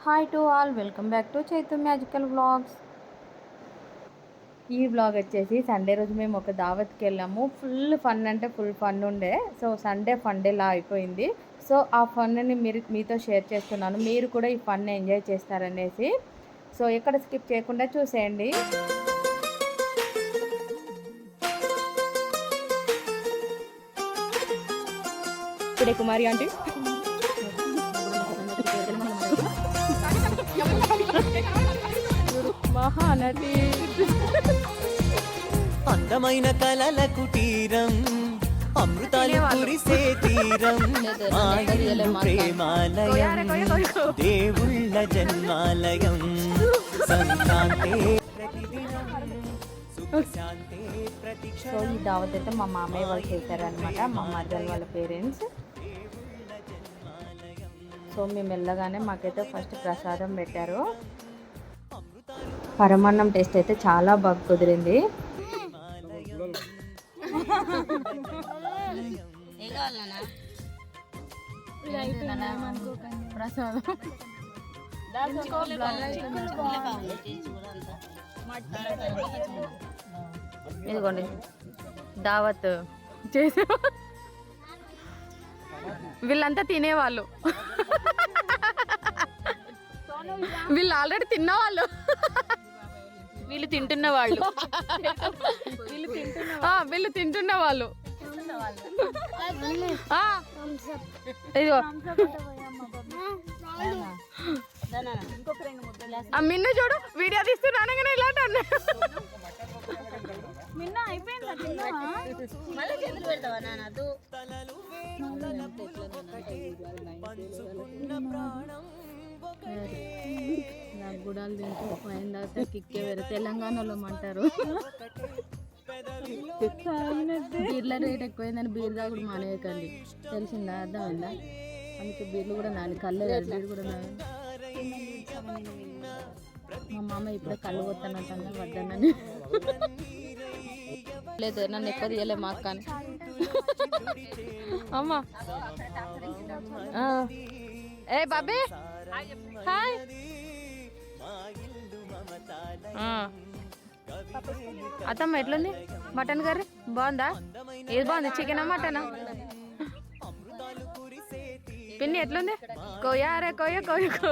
Hi to all, welcome back to Chaitu magical vlogs. ఈ vlog వచ్చేసి Sunday రోజు మేము ఒక దావత్కి వెళ్ళాము. ఫుల్ ఫన్ అంటే ఫుల్ ఫన్ ఉండే. సో సండే ఫన్ డేలా అయిపోయింది. సో ఆ ఫన్ని మీతో షేర్ చేస్తున్నాను. మీరు కూడా ఈ ఫన్ ఎంజాయ్ చేస్తారనేసి. సో ఎక్కడ స్కిప్ చేయకుండా చూసేయండి. ఇప్పుడే కుమారి ఆంటీ మహానటి అందమైన కలల కుటీరం, అమృతాలు కురిసే తీరం, ప్రేమాలయం, దేవుళ్ళ జన్మాలయం, సంక్రాంతి సో ఈ దావత్ అయితే మా మామయ్య వాళ్ళు చేశారనమాట, మా మరదల వాళ్ళ పేరెంట్స్. సో మేము వెళ్ళగానే మాకైతే ఫస్ట్ ప్రసాదం పెట్టారు. పరమాన్నం టేస్ట్ అయితే చాలా బాగా కుదిరింది. ఇదిగోండి దావత్ చేసే వీళ్ళంతా తినేవాళ్ళు, వీళ్ళు ఆల్రెడీ తిన్నవాళ్ళు, వీళ్ళు తింటున్న వాళ్ళు, వీళ్ళు తింటున్న వాళ్ళు. ఇదిగో మిన్న చూడు, వీడియో తీస్తున్నాను కానీ ఇలాంటి అన్న మిన్న నాకు గుడాలు తింటూ పోయిన తర్వాత కిక్కే వేరే తెలంగాణలో అంటారు. బీర్ల రేట్ ఎక్కువైందని బీర్ తాగుడు మానేయకండి, తెలిసిందా? అర్థమైందా? అందుకే బీర్లు కూడా నాని కళ్ళే బీర్ కూడా నాని. మా మామ ఇప్పుడే కళ్ళు కొత్తానంటే వద్దనని లేదు, నన్ను ఎక్కువ తీయలే మా అక్క అని. అమ్మా ఏ బాబీ హాయ్. అత్తమ్మ ఎట్లుంది? మటన్ కర్రీ బాగుందా? ఏది బాగుంది, చికెనా మటనా? పిన్ని ఎట్లుంది? కోయారే కోయ కోయ కో.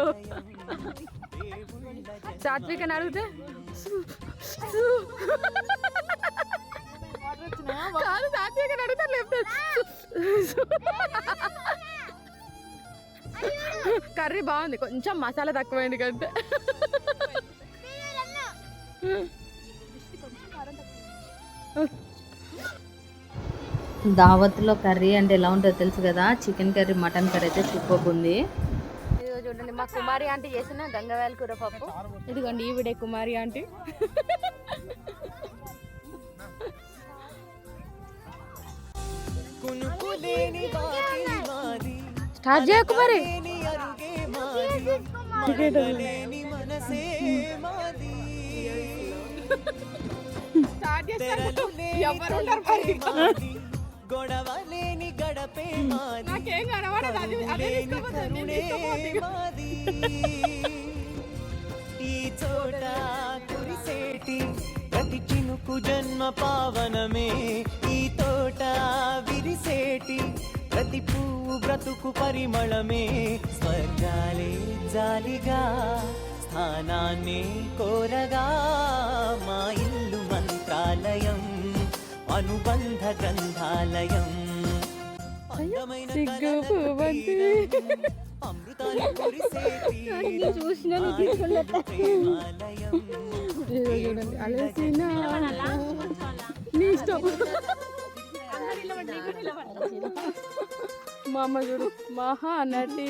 సాత్వికని అడిగితే కాదు, సాత్వికని అడిగితే లేకపోతే కర్రీ బాగుంది, కొంచెం మసాలా తక్కువైంది కంటే. దావత్లో కర్రీ అంటే ఎలా ఉంటుందో తెలుసు కదా. చికెన్ కర్రీ, మటన్ కర్రీ అయితే సూపర్ ఉంది. ఇదిగో చూడండి, మా కుమారి ఆంటీ చేసిన గంగవేల కూర పప్పు. ఇదిగోండి ఈవిడే కుమారి ఆంటీ. స్టార్ట్ చేయ కుమారి. గొడవలేని గడపే ఈ చోట కురిసేటి ప్రతి చినుకు జన్మ పావనమే, ఈ తోట విరిసేటి ప్రతి పువ్వు బ్రతుకు పరిమళమే, స్వర్గాలే జాలిగా స్థానాన్ని కోరగా, మా ఇల్లు మంత్రాలయం, అనుబంధ గ్రంథాలయం, అమృతాలు కురిసేటి మా అమ్మ చూడు, మహానటి.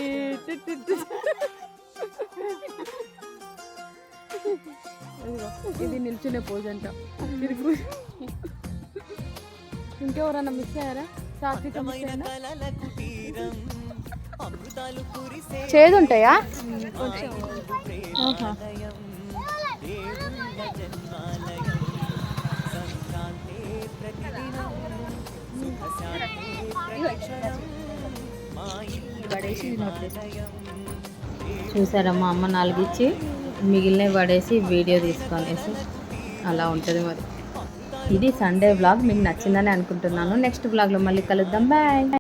ఇది నిల్చునే పోజ్ అంట. ఇంకెవరన్నా మిస్ అయ్యారా? సాత్విక మిస్ అయ్యారా? చేదు ఉంటాయా? చూసారా మా అమ్మ 4 ఇచ్చి మిగిలినవి పడేసి వీడియో తీసుకొనేసి అలా ఉంటుంది మరి. ఇది సండే వ్లాగ్ మీకు నచ్చిందని అనుకుంటున్నాను. నెక్స్ట్ వ్లాగ్లో మళ్ళీ కలుద్దాం. బాయ్.